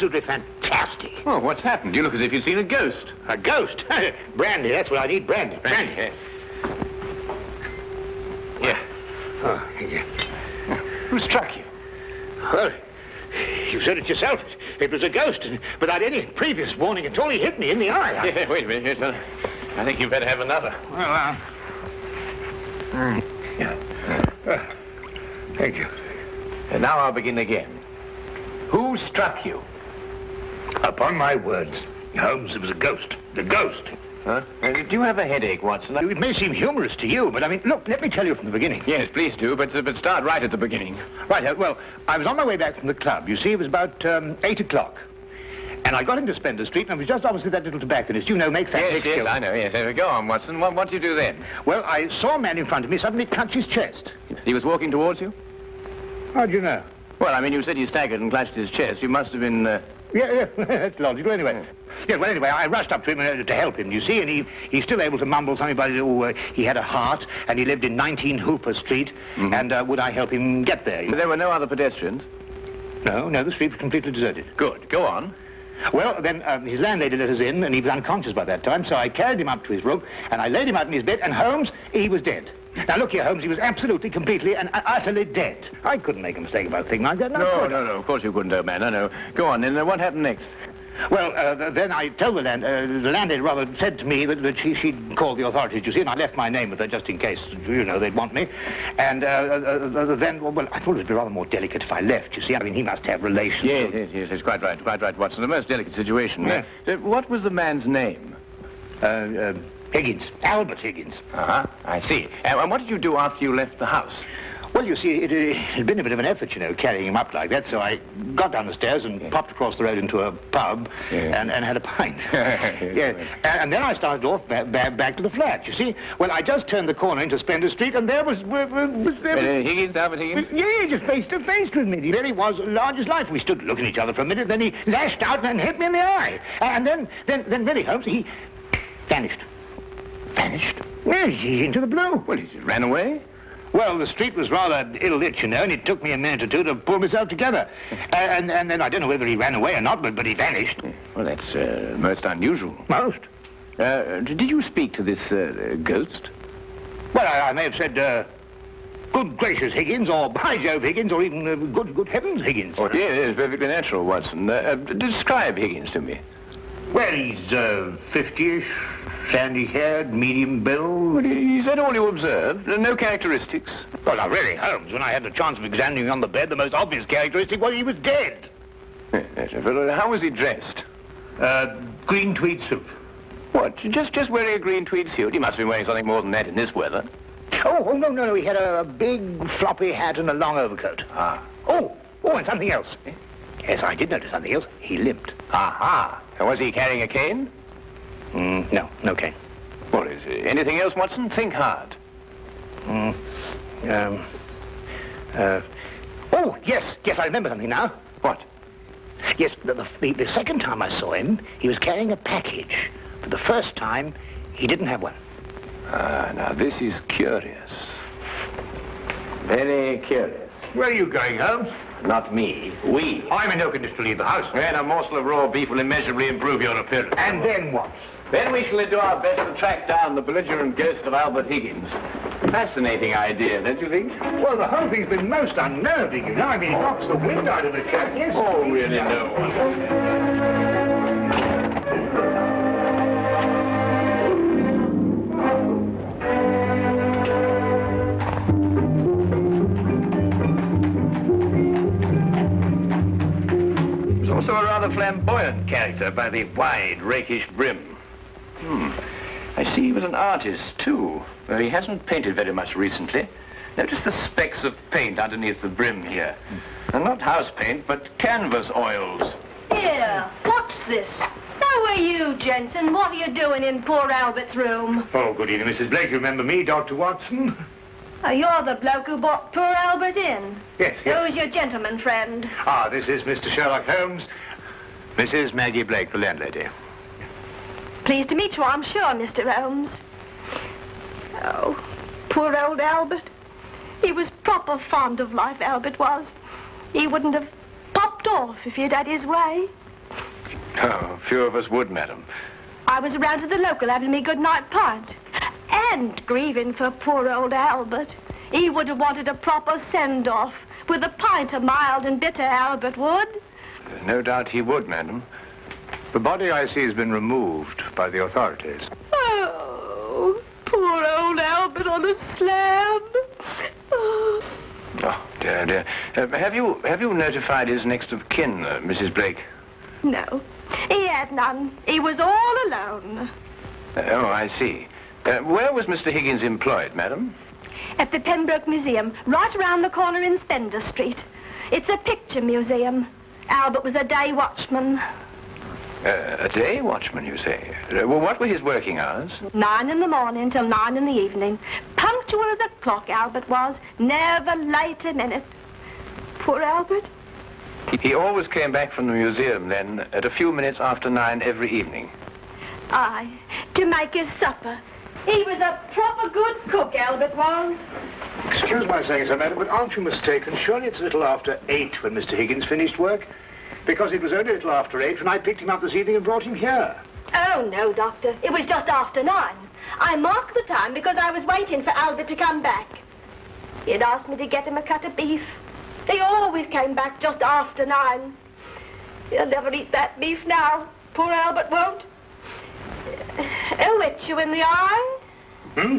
absolutely fantastic. Oh, what's happened? You look as if you'd seen a ghost. A ghost? Brandy, that's what I need, brandy. Brandy. Yeah. Oh, yeah. Who struck you? Well, you said it yourself. It was a ghost, and without any previous warning at all, he hit me in the eye. Yeah, wait a minute. Yes, I think you better have another. Well, thank you. And now I'll begin again. Who struck you? Upon my words, Holmes, it was a ghost. The ghost. Huh? Do you have a headache, Watson? It may seem humorous to you, but I mean, look, let me tell you from the beginning. Yes, please do, but start right at the beginning. Right, well, I was on my way back from the club. You see, it was about 8 o'clock. And I got into Spencer Street, and it was just opposite that little tobacconist, you know, makes that Yes, I know, yes. Go on, Watson. What did you do then? Well, I saw a man in front of me suddenly clutch his chest. He was walking towards you? How do you know? Well, I mean, you said he staggered and clutched his chest. You must have been... Yeah, that's logical. Anyway, yes, well, anyway, I rushed up to him to help him, you see, and he's still able to mumble something about, he had a heart, and he lived in 19 Hooper Street, and would I help him get there? There were no other pedestrians? No, the street was completely deserted. Good. Go on. Well, then his landlady let us in, and he was unconscious by that time, so I carried him up to his room, and I laid him out in his bed, and Holmes, he was dead. Now, look here, Holmes, he was absolutely, completely, and utterly dead. I couldn't make a mistake about a thing like that. No, of course you couldn't, old man. No. Go on, then what happened next? Well, then I told the landlady rather said to me that she'd called the authorities, you see, and I left my name with her just in case, you know, they'd want me. And then, well, I thought it would be rather more delicate if I left, you see. I mean, he must have relations. Yes, quite right, Watson. The most delicate situation. Yeah. What was the man's name? Higgins. Albert Higgins. Uh-huh, I see. And what did you do after you left the house? Well, you see, it had been a bit of an effort, you know, carrying him up like that, so I got down the stairs and popped across the road into a pub and had a pint. And then I started off back to the flat, you see. Well, I just turned the corner into Spencer Street, and there was Higgins, Albert Higgins? Yeah, just face to face with me. There he was, large as life. We stood looking at each other for a minute, then he lashed out and hit me in the eye. And then really, Holmes, he vanished. Vanished? Yes, he's into the blue. Well, he ran away? Well, the street was rather ill-lit, you know, and it took me a minute or two to pull myself together. And then I don't know whether he ran away or not, but he vanished. Well, that's most unusual. Most? Did you speak to this ghost? Well, I may have said, good gracious, Higgins, or by Jove, Higgins, or even good heavens, Higgins. Oh, yes, perfectly natural, Watson. Describe Higgins to me. Well, he's 50-ish, sandy-haired, medium build. Well, is that all you observed? No characteristics? Well, now, really, Holmes, when I had the chance of examining him on the bed, the most obvious characteristic was he was dead. Yes, well, how was he dressed? Green tweed suit. What, just wearing a green tweed suit? He must have been wearing something more than that in this weather. Oh, no, he had a big floppy hat and a long overcoat. Ah. Oh, and something else. Yes, I did notice something else. He limped. Aha. Was he carrying a cane? No cane. Well, is there anything else, Watson? Think hard. Oh, yes, I remember something now. What? Yes, the second time I saw him, he was carrying a package. But the first time, he didn't have one. Now this is curious. Very curious. Where are you going, Holmes? Not me. We. I'm in no condition to leave the house. And a morsel of raw beef will immeasurably improve your appearance. And then what? Then we shall do our best to track down the belligerent ghost of Albert Higgins. Fascinating idea, don't you think? Well, the whole thing's been most unnerving, you know. I mean, it knocks the wind out of the chap, yes. Oh, really, no one. Also a rather flamboyant character by the wide, rakish brim. I see he was an artist, too. Well, he hasn't painted very much recently. Notice the specks of paint underneath the brim here. And not house paint, but canvas oils. Here, what's this? How are you, Jensen? What are you doing in poor Albert's room? Oh, good evening, Mrs. Blake. You remember me, Dr. Watson? You're the bloke who brought poor Albert in. Yes. Who's your gentleman friend? This is Mr. Sherlock Holmes. Mrs. Maggie Blake, the landlady. Pleased to meet you, I'm sure, Mr. Holmes. Oh, poor old Albert. He was proper fond of life, Albert was. He wouldn't have popped off if he'd had his way. Oh, few of us would, madam. I was around to the local having me good-night pint. And grieving for poor old Albert. He would have wanted a proper send-off. With a pint of mild and bitter, Albert would. No doubt he would, madam. The body, I see, has been removed by the authorities. Oh, poor old Albert on a slab. Oh. Oh, dear. Have you notified his next of kin, Mrs. Blake? No, he had none. He was all alone. Oh, I see. Where was Mr. Higgins employed, madam? At the Pembroke Museum, right around the corner in Spender Street. It's a picture museum. Albert was a day watchman. A day watchman, you say? Well, what were his working hours? 9 in the morning till 9 in the evening. Punctual as a clock, Albert was. Never late a minute. Poor Albert. He always came back from the museum, then, at a few minutes after 9 every evening. Aye, to make his supper. He was a proper good cook, Albert was. Excuse my saying so, madam, but aren't you mistaken? Surely it's a little after 8 when Mr. Higgins finished work? Because it was only a little after 8 when I picked him up this evening and brought him here. Oh, no, Doctor. It was just after 9. I marked the time because I was waiting for Albert to come back. He had asked me to get him a cut of beef. He always came back just after 9. He'll never eat that beef now. Poor Albert won't. He'll hit you in the eye. Hmm?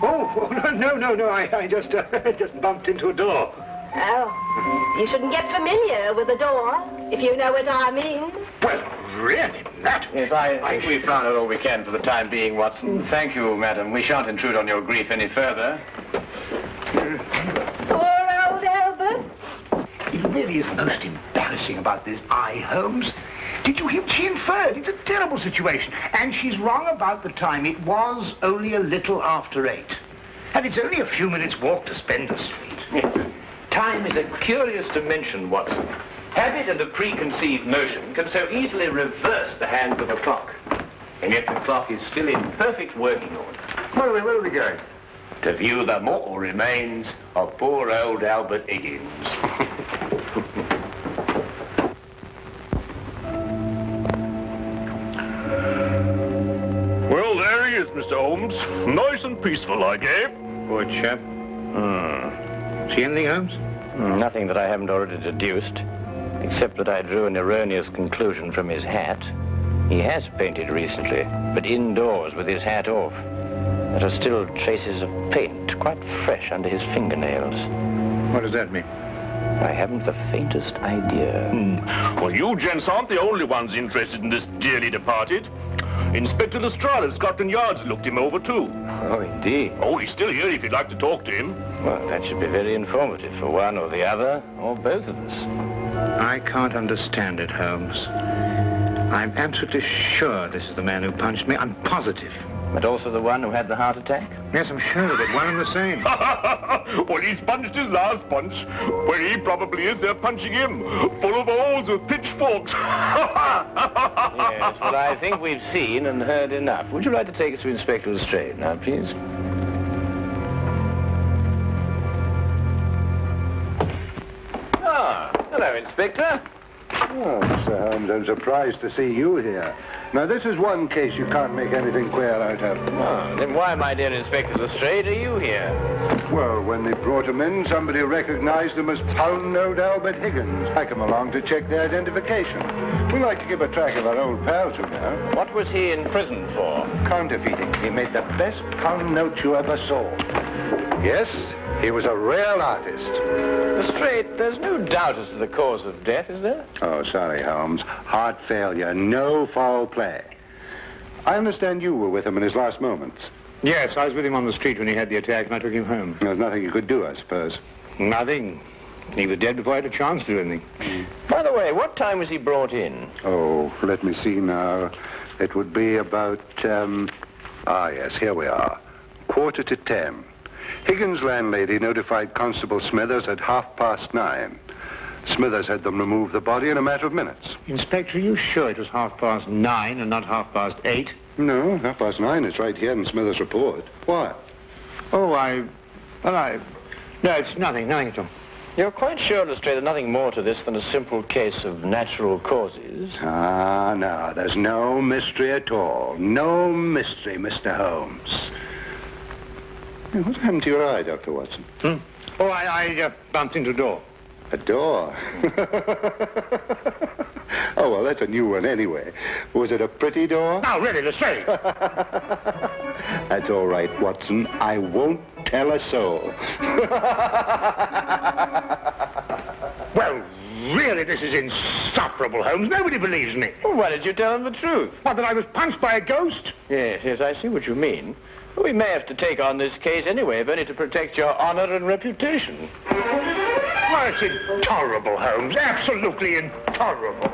Oh, no. I just bumped into a door. Oh, you shouldn't get familiar with the door, if you know what I mean. Well, really, that... Yes, I think we've found out all we can for the time being, Watson. Thank you, madam. We shan't intrude on your grief any further. Poor old Albert. It really is most embarrassing about this eye, Holmes. Did you hear? She inferred. It's a terrible situation. And she's wrong about the time. It was only a little after 8. And it's only a few minutes' walk to Spender Street. Yes. Time is a curious dimension, Watson. Habit and a preconceived notion can so easily reverse the hands of a clock. And yet the clock is still in perfect working order. Where are we going? To view the mortal remains of poor old Albert Higgins. Well, there he is, Mr. Holmes. Nice and peaceful, I gave. Poor chap. See anything, Holmes? Nothing that I haven't already deduced, except that I drew an erroneous conclusion from his hat. He has painted recently, but indoors with his hat off. There are still traces of paint, quite fresh under his fingernails. What does that mean? I haven't the faintest idea. Well, you gents aren't the only ones interested in this dearly departed. Inspector Lestrade of Scotland Yard's looked him over, too. Oh, indeed. Oh, he's still here if you'd like to talk to him. Well, that should be very informative for one or the other, or both of us. I can't understand it, Holmes. I'm absolutely sure this is the man who punched me. I'm positive. But also the one who had the heart attack? Yes, I'm sure of it. One and the same. Well, he's punched his last punch. Where he probably is, they're punching him. Full of holes with pitchforks. Yes, well, I think we've seen and heard enough. Would you like to take us to Inspector Lestrade now, please? Ah, hello, Inspector. Oh, Mr. Holmes, I'm surprised to see you here. Now, this is one case you can't make anything queer out of. Oh, then why, my dear Inspector Lestrade, are you here? Well, when they brought him in, somebody recognized him as pound-note Albert Higgins. I come along to check their identification. We like to keep a track of our old pals, you know. What was he in prison for? Counterfeiting. He made the best pound note you ever saw. Yes, he was a real artist. Lestrade, there's no doubt as to the cause of death, is there? Oh, sorry, Holmes. Heart failure, no foul play. I understand you were with him in his last moments. Yes, I was with him on the street when he had the attack and I took him home. There's nothing you could do, I suppose. Nothing. He was dead before I had a chance to do anything. By the way, what time was he brought in? Oh, let me see now. It would be about, yes, here we are. 9:45. Higgins' landlady notified Constable Smithers at 9:30. Smithers had them remove the body in a matter of minutes. Inspector, are you sure it was 9:30 and not 8:30? No, 9:30. It's right here in Smithers' report. Why? Oh, no, it's nothing at all. You're quite sure, Lestrade, there's nothing more to this than a simple case of natural causes? Ah, no, there's no mystery at all. No mystery, Mr. Holmes. Hey, what happened to your eye, Dr. Watson? Oh, I bumped into a door. A door? Oh, well, that's a new one anyway. Was it a pretty door? Now, really, Lestrade. That's all right, Watson. I won't tell a soul. Well, really, this is insufferable, Holmes. Nobody believes me. Well, why did you tell them the truth? What, that I was punched by a ghost? Yes, I see what you mean. We may have to take on this case anyway, if only to protect your honor and reputation. Well, it's intolerable, Holmes. Absolutely intolerable.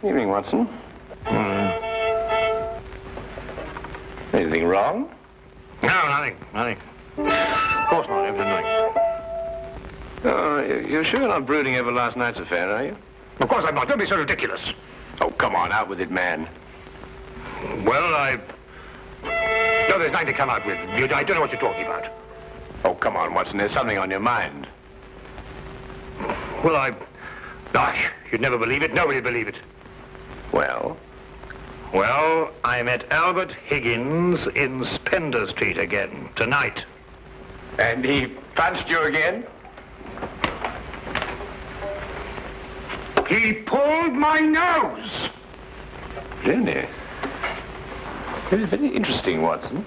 Evening, Watson. Anything wrong? No, nothing. Of course not, everything. Oh, you're sure you're not brooding over last night's affair, are you? Of course I'm not. Don't be so ridiculous. Oh, come on, out with it, man. Well, no, there's nothing to come out with. I don't know what you're talking about. Oh, come on, Watson, there's something on your mind. Well, Gosh, you'd never believe it. Nobody'd believe it. Well? Well, I met Albert Higgins in Spender Street again, tonight. And he punched you again? He pulled my nose! Really? Very, very interesting, Watson.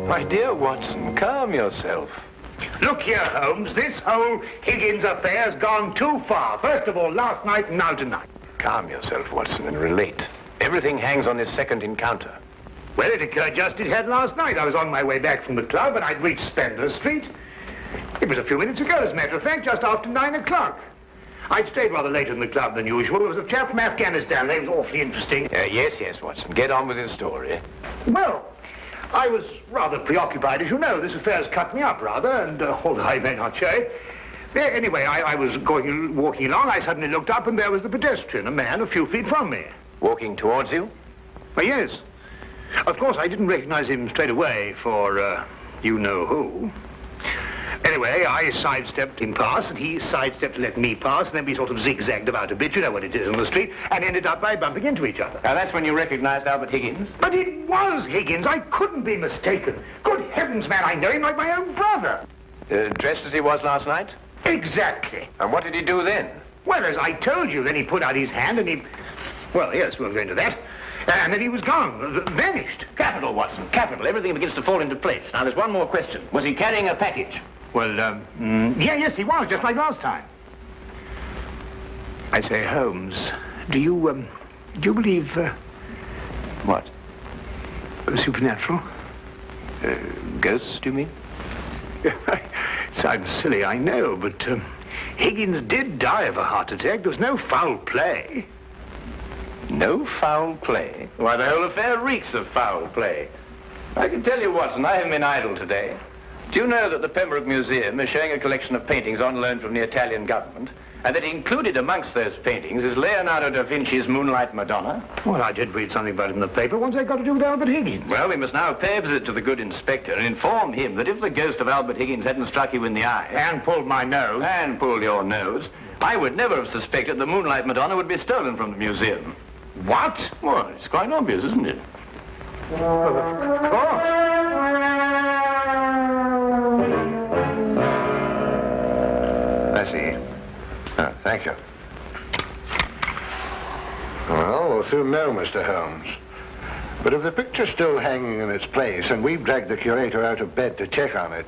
My dear Watson, calm yourself. Look here, Holmes. This whole Higgins affair's gone too far. First of all, last night and now tonight. Calm yourself, Watson, and relate. Everything hangs on this second encounter. Well, it occurred just as it had last night. I was on my way back from the club and I'd reached Spender Street. It was a few minutes ago, as a matter of fact, just after 9 o'clock. I'd stayed rather later in the club than usual. There was a chap from Afghanistan. He was awfully interesting. Yes, Watson. Get on with your story. Well, I was rather preoccupied, as you know. This affair's cut me up, rather, and although I may not show it. Anyway, I was walking along. I suddenly looked up, and there was the pedestrian, a man a few feet from me. Walking towards you? Well, yes. Of course, I didn't recognize him straight away for, you-know-who. Anyway, I sidestepped him past, and he sidestepped to let me pass, and then we sort of zigzagged about a bit, you know what it is on the street, and ended up by bumping into each other. Now, that's when you recognized Albert Higgins? But it was Higgins. I couldn't be mistaken. Good heavens, man, I know him like my own brother. Dressed as he was last night? Exactly. And what did he do then? Well, as I told you, then he put out his hand and he... Well, yes, we'll go into that. And then he was gone, vanished. Capital, Watson, capital. Everything begins to fall into place. Now, there's one more question. Was he carrying a package? Well, yes, he was, just like last time. I say, Holmes, do you believe, What? Supernatural? Ghosts, do you mean? Sounds silly, I know, but Higgins did die of a heart attack. There was no foul play. No foul play? Why, the whole affair reeks of foul play. I can tell you, Watson, I haven't been idle today. Do you know that the Pembroke Museum is showing a collection of paintings on loan from the Italian government, and that included amongst those paintings is Leonardo da Vinci's Moonlight Madonna? Well, I did read something about it in the paper. What's that got to do with Albert Higgins? Well, we must now pay a visit to the good inspector and inform him that if the ghost of Albert Higgins hadn't struck you in the eye... And pulled my nose. And pulled your nose, I would never have suspected the Moonlight Madonna would be stolen from the museum. What? Well, it's quite obvious, isn't it? Well, of course. I see. Oh, thank you. Well, we'll soon know, Mr. Holmes. But if the picture's still hanging in its place and we've dragged the curator out of bed to check on it,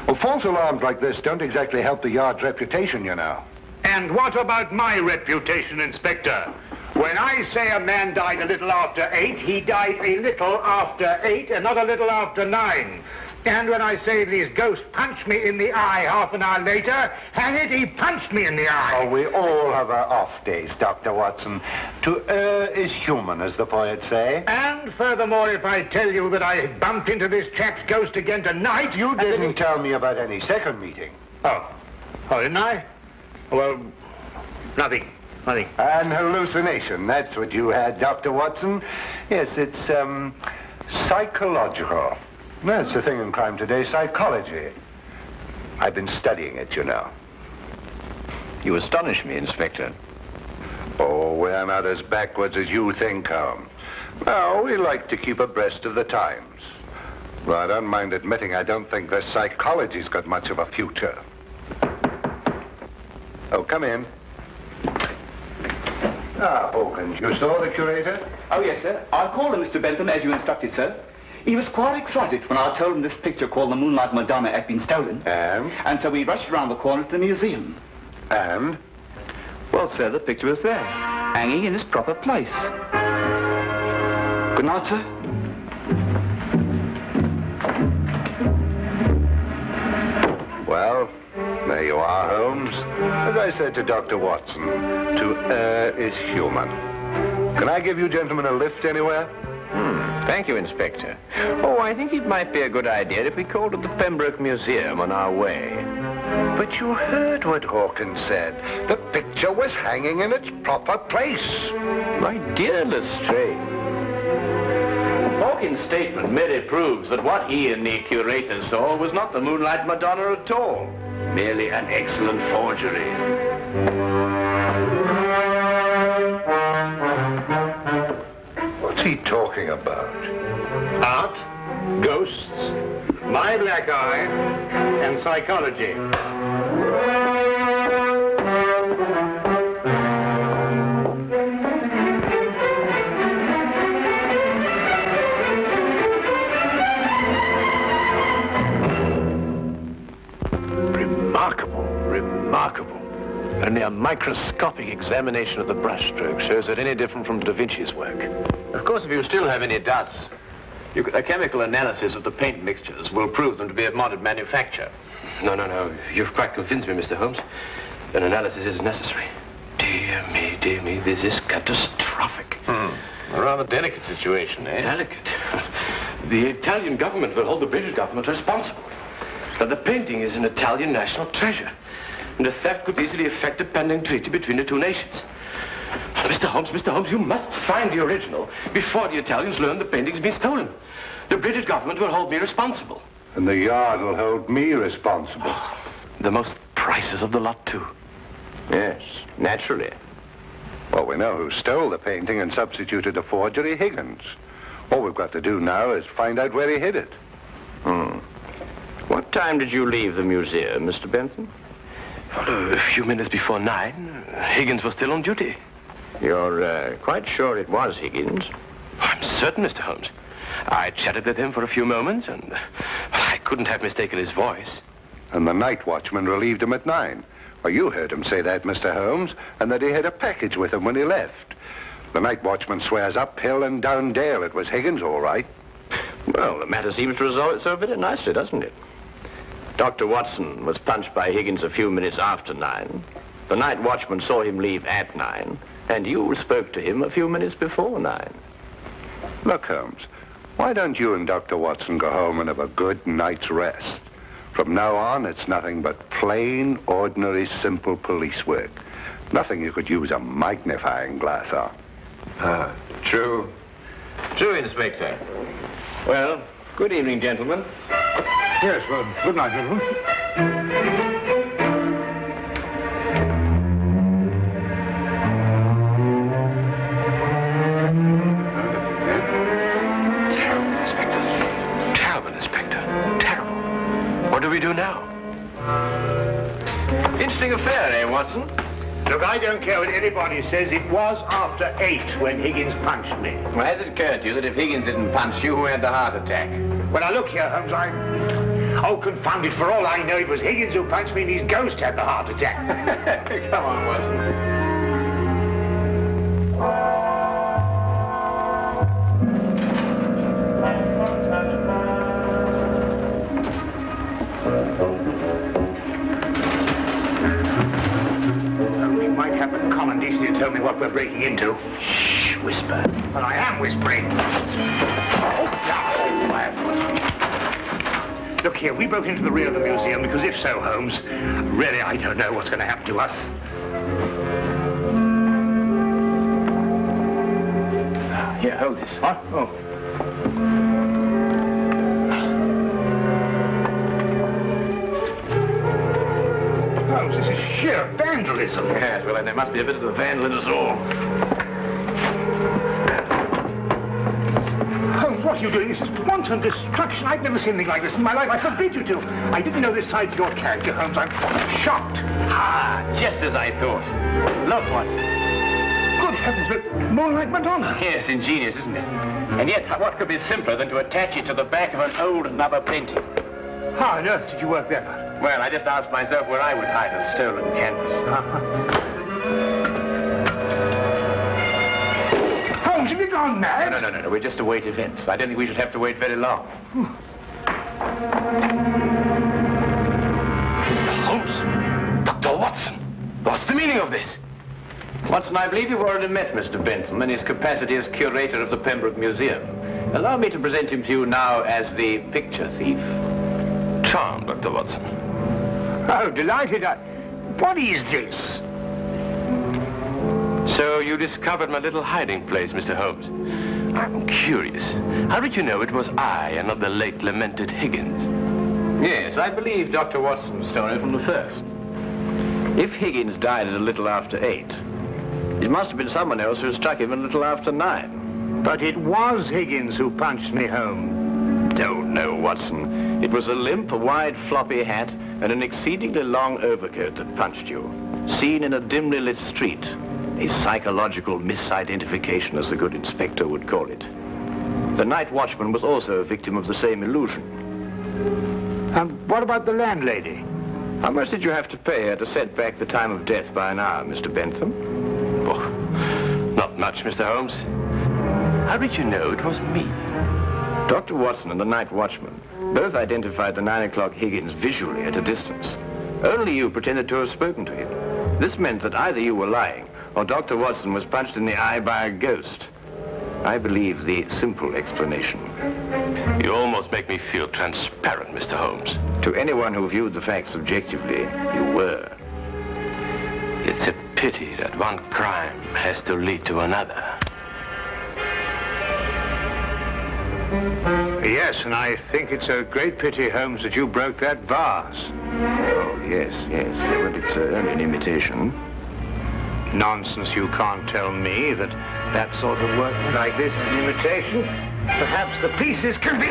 well, false alarms like this don't exactly help the yard's reputation, you know. And what about my reputation, Inspector? When I say a man died a little after 8, he died a little after 8 and not a little after 9. And when I say that his ghost punched me in the eye half an hour later, hang it, he punched me in the eye. Oh, we all have our off days, Dr. Watson. To err is human, as the poets say. And furthermore, if I tell you that I bumped into this chap's ghost again tonight, You didn't tell me about any second meeting. Oh, didn't I? Well, nothing. An hallucination, that's what you had, Dr. Watson. Yes, it's, psychological. That's the thing in crime today, psychology. I've been studying it, you know. You astonish me, Inspector. Oh, we're not as backwards as you think, Holmes. No, we like to keep abreast of the times. Well, I don't mind admitting I don't think the psychology's got much of a future. Oh, come in. Hawkins, you saw the curator? Oh, yes, sir. I called him, Mr. Bentham, as you instructed, sir. He was quite excited when I told him this picture called The Moonlight Madonna had been stolen. And so we rushed around the corner to the museum. And? Well, sir, the picture was there, hanging in its proper place. Good night, sir. Well, there you are, Holmes. As I said to Dr. Watson, to err is human. Can I give you gentlemen a lift anywhere? Thank you, Inspector. Oh, I think it might be a good idea if we called at the Pembroke Museum on our way. But you heard what Hawkins said. The picture was hanging in its proper place. My dear Lestrade, Hawkins' statement merely proves that what he and the curator saw was not the Moonlight Madonna at all. Merely an excellent forgery. What's he talking about? Art, ghosts, my black eye, and psychology. Remarkable. Only a microscopic examination of the brushstroke shows it any different from Da Vinci's work. Of course, if you still have any doubts, a chemical analysis of the paint mixtures will prove them to be of modern manufacture. No. You've quite convinced me, Mr. Holmes. An analysis is necessary. Dear me, this is catastrophic. A rather delicate situation, eh? Delicate. The Italian government will hold the British government responsible. But the painting is an Italian national treasure. And the theft could easily affect a pending treaty between the two nations. Mr. Holmes, you must find the original before the Italians learn the painting's been stolen. The British government will hold me responsible. And the Yard will hold me responsible. The most priceless of the lot, too. Yes, naturally. Well, we know who stole the painting and substituted a forgery, Higgins. All we've got to do now is find out where he hid it. What time did you leave the museum, Mr. Benson? A few minutes before 9. Higgins was still on duty. You're quite sure it was Higgins? I'm certain, Mr. Holmes. I chatted with him for a few moments, and I couldn't have mistaken his voice. And the night watchman relieved him at 9. Well, you heard him say that, Mr. Holmes, and that he had a package with him when he left. The night watchman swears up hill and down dale it was Higgins, all right. Well, the matter seems to resolve itself very nicely, doesn't it? Dr. Watson was punched by Higgins a few minutes after 9. The night watchman saw him leave at 9, and you spoke to him a few minutes before 9. Look, Holmes, why don't you and Dr. Watson go home and have a good night's rest? From now on, it's nothing but plain, ordinary, simple police work. Nothing you could use a magnifying glass on. True. True, Inspector. Well, good evening, gentlemen. Yes, well, good night, gentlemen. Terrible, Inspector. Terrible. What do we do now? Interesting affair, eh, Watson? Look, I don't care what anybody says. It was after 8 when Higgins punched me. Well, has it occurred to you that if Higgins didn't punch you, who had the heart attack? When I look here, Holmes, Oh, confound it. For all I know, it was Higgins who punched me and his ghost had the heart attack. Come on, Watson. till you tell me what we're breaking into. Shh, whisper. But I am whispering. Oh, now, quiet, Watson. Look here, we broke into the rear of the museum because if so, Holmes, really, I don't know what's going to happen to us. Here, hold this. What? Oh. Holmes, this is sheer vandalism. Yes, well, then there must be a bit of a vandal in us all. Holmes, what are you doing? This is wanton destruction. I've never seen anything like this in my life. I forbid you to. I didn't know this side to your character, Holmes. I'm shocked. Ah, just as I thought. Look, Watson. Good heavens, the Moonlight Madonna. Yes, ingenious, isn't it? And yet, what could be simpler than to attach it to the back of an old rubber painting? How on earth did you work that out? Well, I just asked myself where I would hide a stolen canvas. Holmes, have you gone mad? No. We're just to wait events. I don't think we should have to wait very long. Holmes! Dr. Watson! What's the meaning of this? Watson, I believe you've already met Mr. Bentham in his capacity as curator of the Pembroke Museum. Allow me to present him to you now as the picture thief. Charmed, Dr. Watson. Oh, delighted. What is this? So you discovered my little hiding place, Mr. Holmes. I'm curious. How did you know it was I and not the late lamented Higgins? Yes, I believe Dr. Watson's story from the first. If Higgins died at a little after 8, it must have been someone else who struck him a little after 9. But it was Higgins who punched me home. No, Watson. It was a limp, a wide, floppy hat, and an exceedingly long overcoat that punched you. Seen in a dimly lit street. A psychological misidentification, as the good inspector would call it. The night watchman was also a victim of the same illusion. What about the landlady? How much did you have to pay her to set back the time of death by an hour, Mr. Bentham? Oh, not much, Mr. Holmes. How did you know it was me? Dr. Watson and the night watchman both identified the 9 o'clock Higgins visually at a distance. Only you pretended to have spoken to him. This meant that either you were lying or Dr. Watson was punched in the eye by a ghost. I believe the simple explanation. You almost make me feel transparent, Mr. Holmes. To anyone who viewed the facts objectively, you were. It's a pity that one crime has to lead to another. Yes, and I think it's a great pity, Holmes, that you broke that vase. Oh, yes. But it's only an imitation. Nonsense, you can't tell me that sort of work like this is an imitation. Perhaps the pieces can be...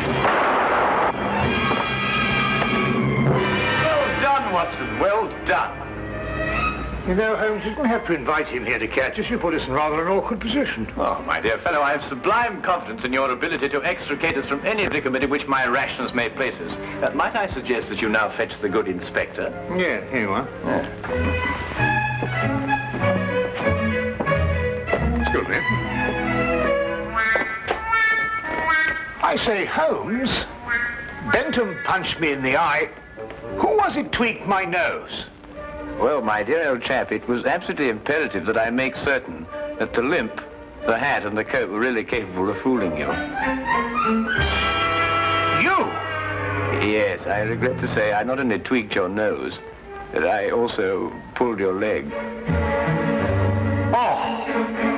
Well done, Watson, well done. You know, Holmes, you didn't have to invite him here to catch us. You put us in rather an awkward position. Oh, my dear fellow, I have sublime confidence in your ability to extricate us from any predicament in which my rashness may place us. Might I suggest that you now fetch the good inspector? Yeah, here you are. Excuse me. I say, Holmes, Bentham punched me in the eye. Who was it tweaked my nose? Well, my dear old chap, it was absolutely imperative that I make certain that the limp, the hat, and the coat were really capable of fooling you. You? Yes, I regret to say I not only tweaked your nose, but I also pulled your leg. Oh!